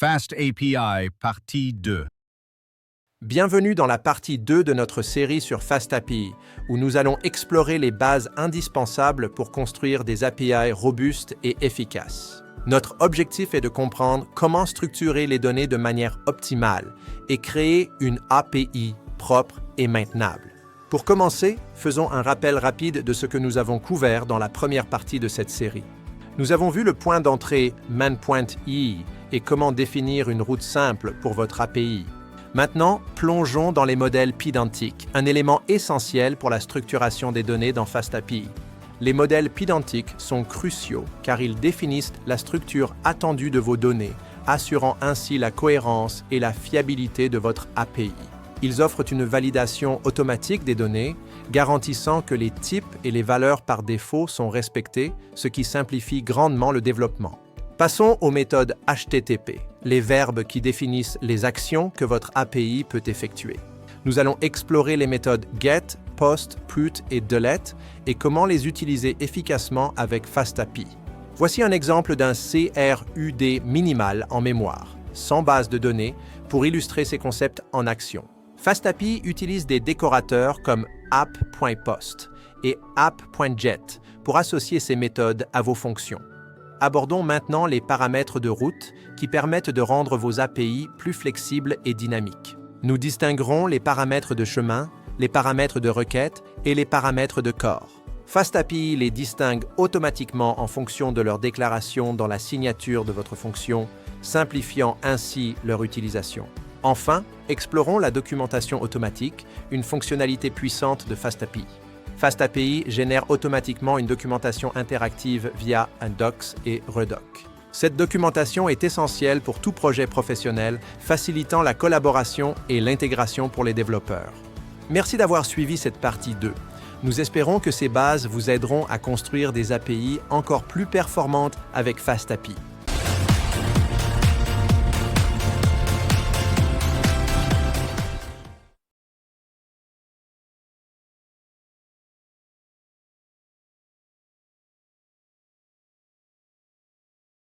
Fast API, partie 2. Bienvenue dans la partie 2 de notre série sur Fast API, où nous allons explorer les bases indispensables pour construire des API robustes et efficaces. Notre objectif est de comprendre comment structurer les données de manière optimale et créer une API propre et maintenable. Pour commencer, faisons un rappel rapide de ce que nous avons couvert dans la première partie de cette série. Nous avons vu le point d'entrée ManPointE et comment définir une route simple pour votre API. Maintenant, plongeons dans les modèles Pydantic, un élément essentiel pour la structuration des données dans FastAPI. Les modèles Pydantic sont cruciaux car ils définissent la structure attendue de vos données, assurant ainsi la cohérence et la fiabilité de votre API. Ils offrent une validation automatique des données, garantissant que les types et les valeurs par défaut sont respectés, ce qui simplifie grandement le développement. Passons aux méthodes HTTP, les verbes qui définissent les actions que votre API peut effectuer. Nous allons explorer les méthodes GET, POST, PUT et DELETE et comment les utiliser efficacement avec FastAPI. Voici un exemple d'un CRUD minimal en mémoire, sans base de données, pour illustrer ces concepts en action. FastAPI utilise des décorateurs comme app.post et app.get pour associer ces méthodes à vos fonctions. Abordons maintenant les paramètres de route qui permettent de rendre vos API plus flexibles et dynamiques. Nous distinguerons les paramètres de chemin, les paramètres de requête et les paramètres de corps. FastAPI les distingue automatiquement en fonction de leur déclaration dans la signature de votre fonction, simplifiant ainsi leur utilisation. Enfin, explorons la documentation automatique, une fonctionnalité puissante de FastAPI. FastAPI génère automatiquement une documentation interactive via un docs et redoc. Cette documentation est essentielle pour tout projet professionnel, facilitant la collaboration et l'intégration pour les développeurs. Merci d'avoir suivi cette partie 2. Nous espérons que ces bases vous aideront à construire des API encore plus performantes avec FastAPI.